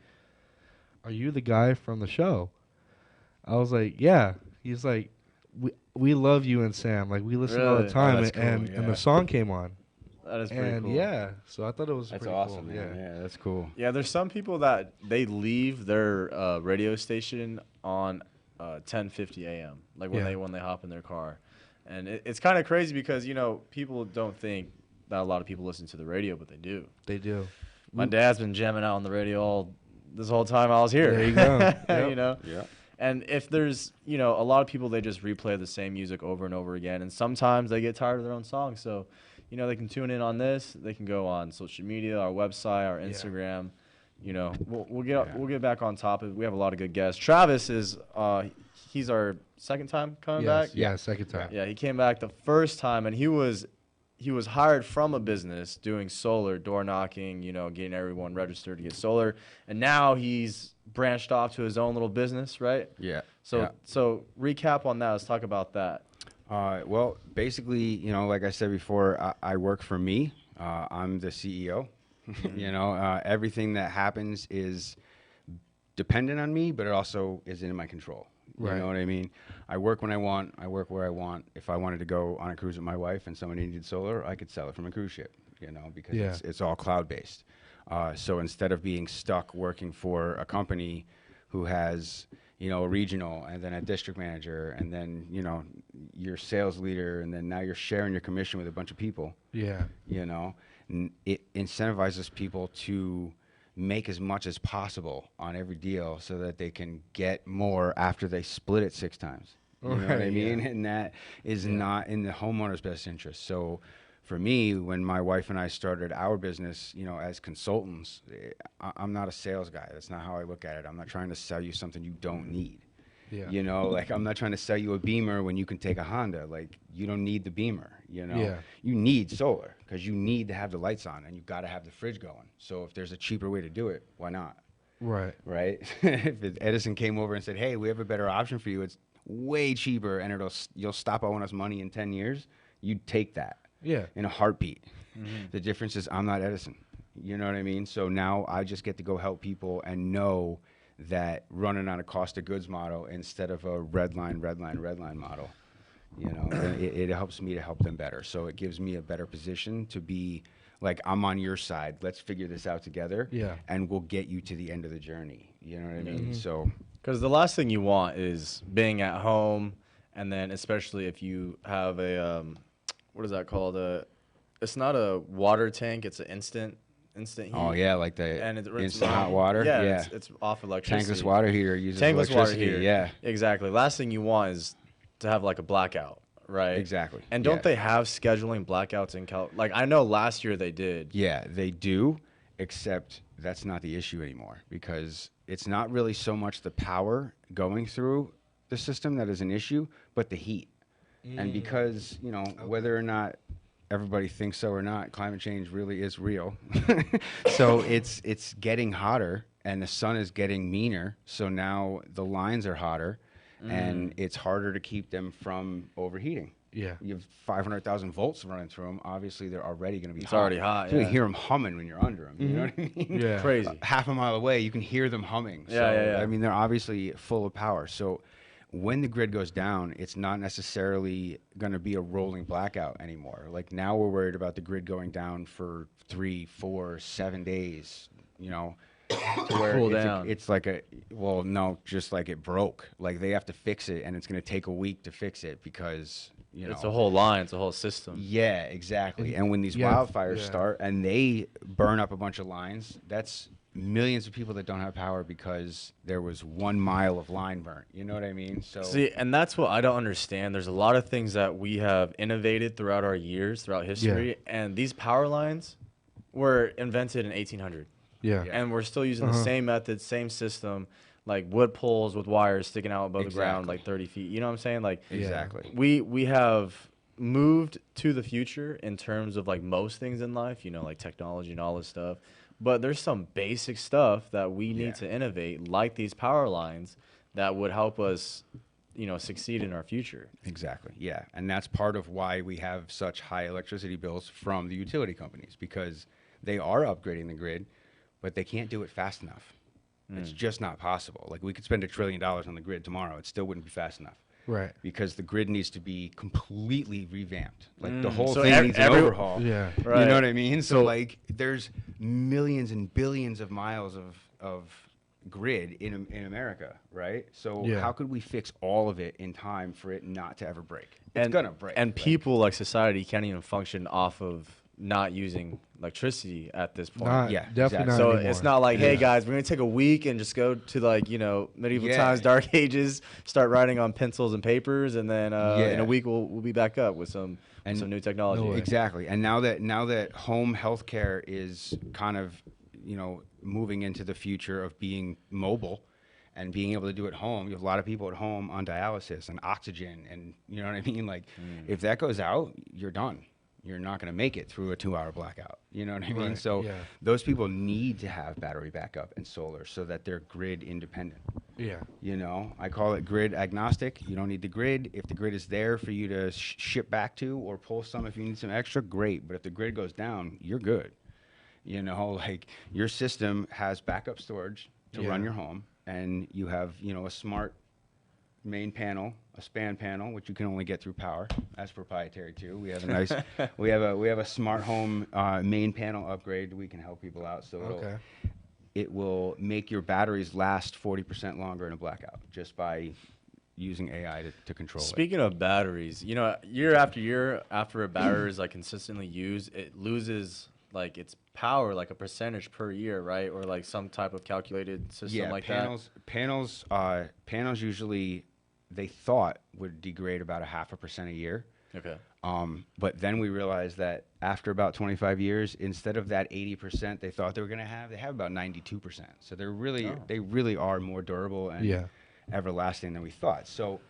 are you the guy from the show?" I was like, "Yeah." He's like, "We love you and Sam. Like we listen all the Really? time." Oh, that's cool, and the song came on. That is pretty And cool. yeah, so I thought it was That's pretty awesome, cool. man. Yeah, that's cool. Yeah, there's some people that they leave their radio station on 10:50 a.m. like when they hop in their car, and it's kind of crazy because people don't think that a lot of people listen to the radio, but they do. They do. My dad's been jamming out on the radio this whole time I was here. There you go. Yep. Yeah. And if there's a lot of people, they just replay the same music over and over again, and sometimes they get tired of their own songs, so. They can tune in on this. They can go on social media, our website, our Instagram. We'll get back on topic. We have a lot of good guests. Travis is he's our second time coming back. Yeah, second time. Yeah, he came back the first time, and he was hired from a business doing solar, door knocking, getting everyone registered to get solar, and now he's branched off to his own little business, right? Yeah. So recap on that. Let's talk about that. Well, basically, like I said before, I work for me. I'm the CEO. Everything that happens is dependent on me, but it also is in my control. Right. You know what I mean? I work when I want. I work where I want. If I wanted to go on a cruise with my wife and somebody needed solar, I could sell it from a cruise ship, because it's all cloud-based. So instead of being stuck working for a company who has, you know, a regional and then a district manager and then, you know, your sales leader, and then now you're sharing your commission with a bunch of people. Yeah. You know, it incentivizes people to make as much as possible on every deal so that they can get more after they split it 6 times. You know what I mean? Yeah. And that is not in the homeowner's best interest. So for me, when my wife and I started our business, you know, as consultants, I'm not a sales guy. That's not how I look at it. I'm not trying to sell you something you don't need. Yeah. You know, like I'm not trying to sell you a Beamer when you can take a Honda. Like you don't need the Beamer, you know. Yeah. You need solar because you need to have the lights on and you've got to have the fridge going. So if there's a cheaper way to do it, why not? Right. Right? If Edison came over and said, "Hey, we have a better option for you. It's way cheaper and you'll stop owing us money in 10 years." You'd take that. Yeah. In a heartbeat. Mm-hmm. The difference is I'm not Edison. You know what I mean? So now I just get to go help people and know that running on a cost of goods model instead of a red line model, you know, it helps me to help them better. So it gives me a better position to be like, I'm on your side. Let's figure this out together. Yeah. And we'll get you to the end of the journey. You know what I mean? Mm-hmm. So, because the last thing you want is being at home, and then especially if you have a, what is that called? It's not a water tank. It's an instant heat. Oh yeah, like the instant hot water. Yeah. It's off electricity. Tankless water heater uses tankless electricity. Water heater. Yeah, exactly. Last thing you want is to have like a blackout, right? Exactly. And don't they have scheduling blackouts in Cal? Like I know last year they did. Yeah, they do, except that's not the issue anymore because it's not really so much the power going through the system that is an issue, but the heat. And because, you know, whether or not everybody thinks so or not, climate change really is real. So it's getting hotter and the sun is getting meaner. So now the lines are hotter and it's harder to keep them from overheating. Yeah. You have 500,000 volts running through them. Obviously, they're already going to be hot. It's already hot, so you can hear them humming when you're under them. You know what I mean? Yeah. Crazy. Half a mile away, you can hear them humming. So, I mean, they're obviously full of power. So when the grid goes down, it's not necessarily going to be a rolling blackout anymore. Like now we're worried about the grid going down for 3, 4, 7 days, you know, to where it's like just like it broke. Like they have to fix it and it's going to take a week to fix it because, you know. It's a whole line. It's a whole system. Yeah, exactly. And when these wildfires start and they burn up a bunch of lines, that's millions of people that don't have power because there was 1 mile of line burnt. You know what I mean? So see, and that's what I don't understand. There's a lot of things that we have innovated throughout our years, throughout history, and these power lines were invented in 1800. Yeah. And we're still using the same method, same system, like wood poles with wires sticking out above the ground like 30 feet. You know what I'm saying? Like exactly. We have moved to the future in terms of like most things in life, you know, like technology and all this stuff. But there's some basic stuff that we need to innovate, like these power lines, that would help us, you know, succeed in our future. Exactly. Yeah. And that's part of why we have such high electricity bills from the utility companies, because they are upgrading the grid, but they can't do it fast enough. It's just not possible. Like we could spend $1 trillion on the grid tomorrow. It still wouldn't be fast enough. Right. Because the grid needs to be completely revamped. Like the whole thing needs an overhaul. Yeah. Right. You know what I mean? So like there's millions and billions of miles of grid in America, right? So how could we fix all of it in time for it not to ever break? It's gonna break. And people like society can't even function off of not using electricity at this point. Definitely not so anymore. It's not like, hey guys, we're gonna take a week and just go to like, you know, medieval times, dark ages, start writing on pencils and papers, and then in a week we'll be back up with some new technology. Exactly. And now that home healthcare is kind of, you know, moving into the future of being mobile and being able to do it home, you have a lot of people at home on dialysis and oxygen, and you know what I mean? Like if that goes out, you're done. You're not going to make it through a 2-hour blackout. You know what I mean? Right. So those people need to have battery backup and solar so that they're grid independent. Yeah. You know, I call it grid agnostic. You don't need the grid. If the grid is there for you to ship back to or pull some if you need some extra, great. But if the grid goes down, you're good. You know, like your system has backup storage to run your home, and you have, you know, a smart main panel, a span panel, which you can only get through power. That's proprietary too. We have a nice, we have a smart home main panel upgrade. We can help people out. So it will make your batteries last 40% longer in a blackout just by using AI to control it. Speaking of batteries, you know, year after year, after a battery is like consistently used, it loses like its power, like a percentage per year, right? Or like some type of calculated system like that. Panels usually, they thought would degrade about 0.5% a year. Okay. But then we realized that after about 25 years, instead of that 80% they thought they were going to have, they have about 92%. So they really are more durable and everlasting than we thought. So,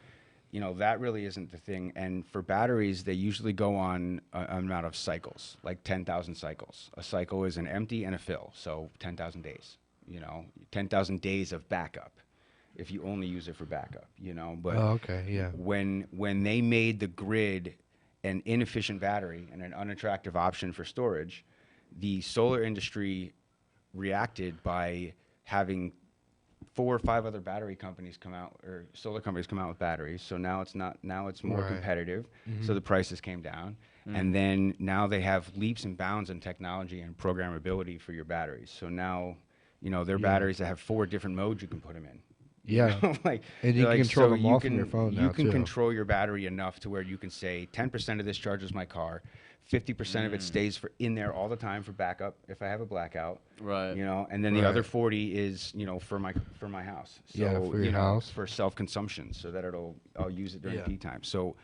you know, that really isn't the thing. And for batteries, they usually go on an amount of cycles, like 10,000 cycles. A cycle is an empty and a fill, so 10,000 days. You know, 10,000 days of backup if you only use it for backup, you know. But when they made the grid an inefficient battery and an unattractive option for storage, the solar industry reacted by having 4 or 5 other battery companies come out, or solar companies come out with batteries. So now it's more competitive. So the prices came down. And then now they have leaps and bounds in technology and programmability for your batteries. So now, you know, they're batteries that have 4 different modes you can put them in. Yeah. Like, and you can control them all from your phone now, You can control your battery enough to where you can say 10% of this charges my car, 50% of it stays in there all the time for backup if I have a blackout. Right. You know, and then the other 40 is, you know, for my house. So, for your house. For self-consumption, so that I'll use it during peak time. So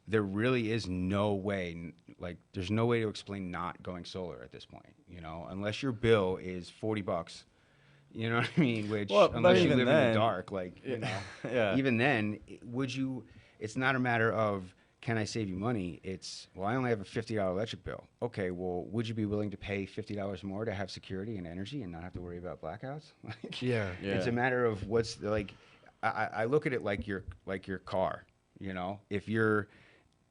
there really is no way, like, there's no way to explain not going solar at this point, you know, unless your bill is $40. You know what I mean? Which, unless you live in the dark, like, you know, even then, it's not a matter of, can I save you money? It's, well, I only have a $50 electric bill. Okay, well, would you be willing to pay $50 more to have security and energy and not have to worry about blackouts? Like, it's a matter of what's, like, I look at it like your car, you know? If your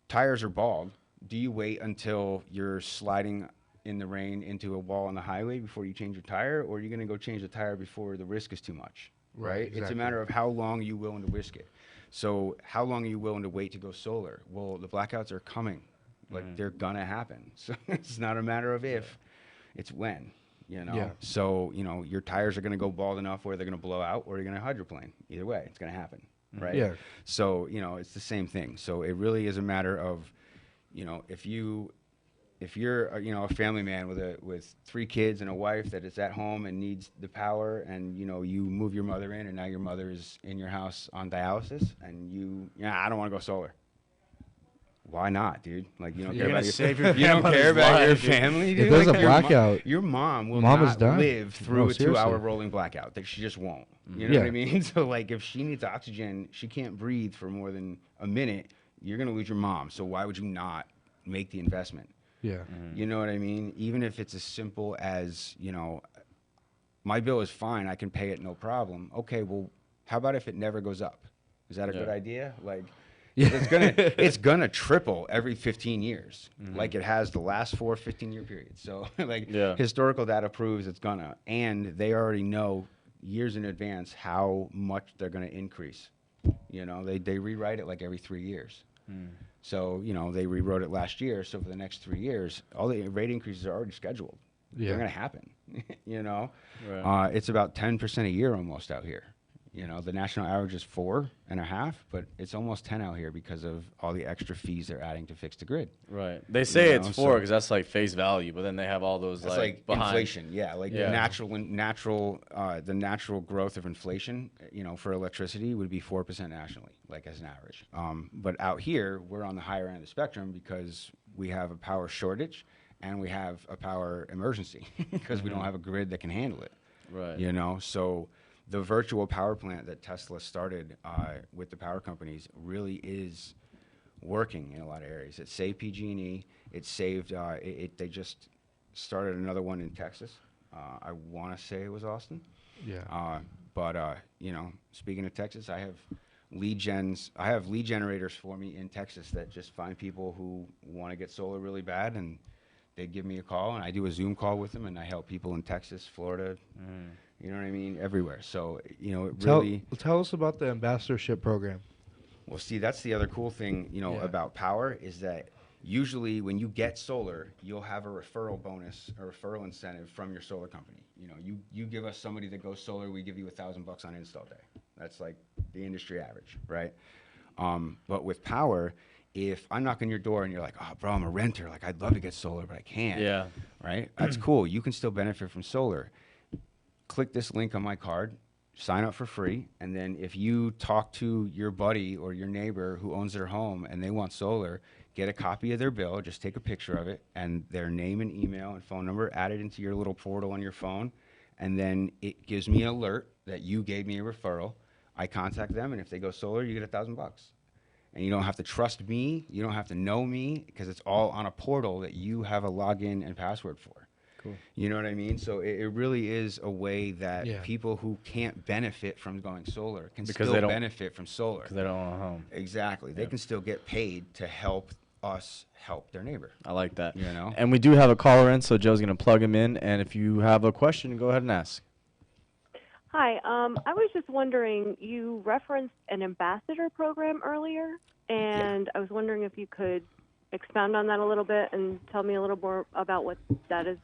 tires are bald, do you wait until you're sliding in the rain into a wall on the highway before you change your tire, or are you going to go change the tire before the risk is too much? Right? Exactly. It's a matter of how long you're willing to risk it. So how long are you willing to wait to go solar? Well, the blackouts are coming. Like, they're going to happen. So it's not a matter of if, it's when, you know? Yeah. So, you know, your tires are going to go bald enough where they're going to blow out, or you're going to hydroplane. Either way, it's going to happen, right? Yeah. So, you know, it's the same thing. So it really is a matter of, you know, if you're you know, a family man with 3 kids and a wife that is at home and needs the power, and, you know, you move your mother in, and now your mother is in your house on dialysis, and I don't want to go solar. Why not, dude? Like, you don't care about your family, dude. If there's like, a blackout, your mom will not live through a 2-hour rolling blackout. That she just won't. You know what I mean? So, like, if she needs oxygen, she can't breathe for more than a minute, you're gonna lose your mom. So why would you not make the investment? Yeah. You know what I mean? Even if it's as simple as, you know, my bill is fine, I can pay it no problem. Okay, well, how about if it never goes up? Is that a good idea? Like, it's gonna triple every 15 years, like it has the last 4 15-year periods. So, like, historical data proves it's gonna, and they already know years in advance how much they're gonna increase. You know, they rewrite it like every 3 years. So, you know, they rewrote it last year. So for the next 3 years, all the rate increases are already scheduled. They're going to happen. You know, it's about 10% a year almost out here. You know, the national average is 4.5, but it's almost 10 out here because of all the extra fees they're adding to fix the grid. Right. They say it's 4 because that's like face value, but then they have all those like behind. Inflation. Yeah, like the natural growth of inflation. You know, for electricity would be 4% nationally, like as an average. But out here, we're on the higher end of the spectrum because we have a power shortage and we have a power emergency because we don't have a grid that can handle it. Right. You know, so the virtual power plant that Tesla started with the power companies really is working in a lot of areas. It saved PG&E. It saved. They just started another one in Texas. I want to say it was Austin. Yeah. But you know, speaking of Texas, I have lead generators for me in Texas that just find people who want to get solar really bad, and they give me a call, and I do a Zoom call with them, and I help people in Texas, Florida. You know what I mean? Everywhere. So, you know, it really... Tell us about the ambassadorship program. Well, see, that's the other cool thing, you know, about power is that usually when you get solar, you'll have a referral bonus, a referral incentive from your solar company. You give us somebody that goes solar, we give you $1,000 on install day. That's like the industry average, right? But with power, if I knock on your door and you're like, oh, bro, I'm a renter. Like, I'd love to get solar, but I can't. Yeah. Right? That's cool. You can still benefit from solar. Click this link on my card, sign up for free, and then if you talk to your buddy or your neighbor who owns their home and they want solar, get a copy of their bill, just take a picture of it, and their name and email and phone number added into your little portal on your phone, and then it gives me an alert that you gave me a referral. I contact them, and if they go solar, you get $1,000. And you don't have to trust me, you don't have to know me, because it's all on a portal that you have a login and password for. Cool. You know what I mean? So it really is a way that people who can't benefit from going solar can still benefit from solar. Because they don't own a home. Exactly. They can still get paid to help us help their neighbor. I like that. You know? And we do have a caller in, so Joe's going to plug him in. And if you have a question, go ahead and ask. Hi. I was just wondering, you referenced an ambassador program earlier, and I was wondering if you could expound on that a little bit and tell me a little more about what that is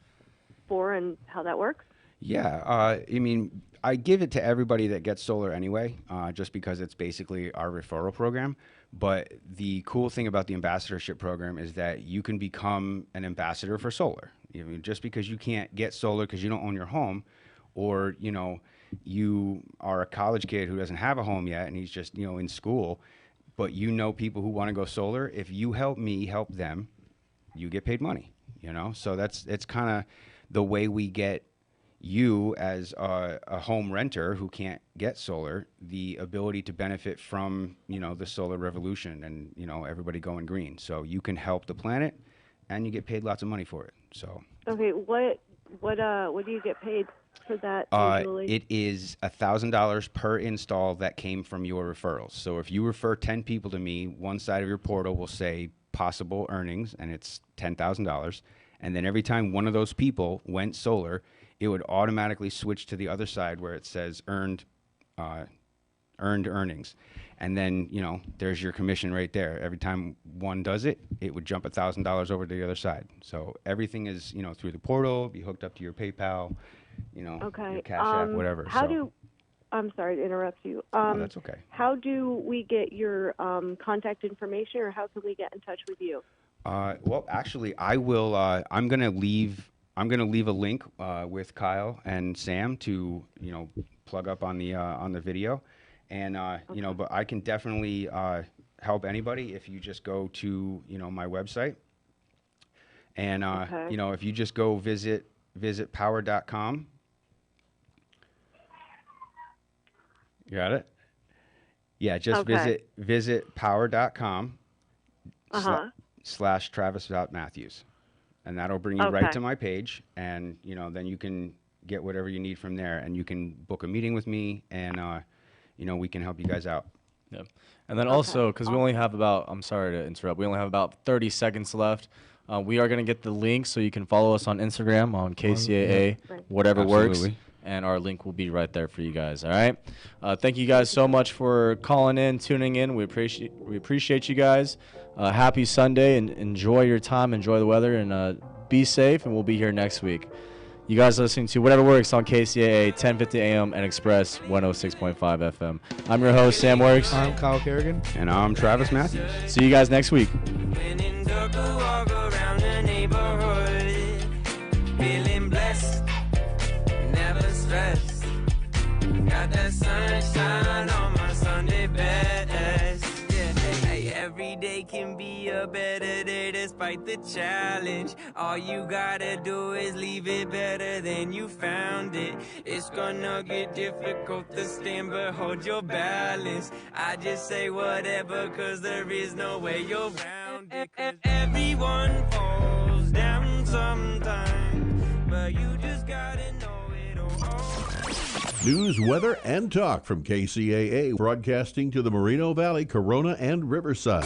for and how that works. Yeah. I mean, I give it to everybody that gets solar anyway, just because it's basically our referral program. But the cool thing about the ambassadorship program is that you can become an ambassador for solar. I mean, just because you can't get solar because you don't own your home, or, you know, you are a college kid who doesn't have a home yet and he's just, you know, in school, but you know people who want to go solar. If you help me help them, you get paid money, you know? So it's kind of the way we get you as a home renter who can't get solar, the ability to benefit from, you know, the solar revolution and, you know, everybody going green. So you can help the planet and you get paid lots of money for it. So. Okay. What do you get paid for that usually? It is $1,000 per install that came from your referrals. So if you refer 10 people to me, one side of your portal will say possible earnings, and it's $10,000. And then every time one of those people went solar, it would automatically switch to the other side where it says earned earnings. And then, you know, there's your commission right there. Every time one does it, it would jump $1,000 over to the other side. So everything is, you know, through the portal, be hooked up to your PayPal, you know, your Cash App, whatever. I'm sorry to interrupt you. No, that's okay. How do we get your contact information, or how can we get in touch with you? Well, actually, I will. I'm gonna leave a link with Kyle and Sam to, you know, plug up on the video, and you know, but I can definitely help anybody if you just go to, you know, my website, and you know, if you just go visit power.com. You got it? Yeah, just visit power.com / Travis.Matthews. And that'll bring you right to my page. And, you know, then you can get whatever you need from there. And you can book a meeting with me, and, you know, we can help you guys out. Yeah. And then also, because we only have about, I'm sorry to interrupt, we only have about 30 seconds left. We are going to get the link so you can follow us on Instagram, on KCAA, whatever works. And our link will be right there for you guys. All right. Thank you guys so much for calling in, tuning in. We appreciate you guys. Happy Sunday, and enjoy your time, enjoy the weather, and be safe. And we'll be here next week. You guys listening to Whatever Works on KCAA 1050 AM and Express 106.5 FM. I'm your host, Sam Works. I'm Kyle Kerrigan. And I'm Travis Matthews. See you guys next week. When in dark, I walk around the neighborhood, feeling blessed, never stressed. Got that sunshine on my Sunday best. Yeah, hey, every day can be a better day despite the challenge. All you gotta do is leave it better than you found it. It's gonna get difficult to stand, but hold your balance. I just say whatever, cause there is no way you're around it. Cause everyone falls down sometime, but you just gotta know it all. News, weather, and talk from KCAA, broadcasting to the Moreno Valley, Corona, and Riverside.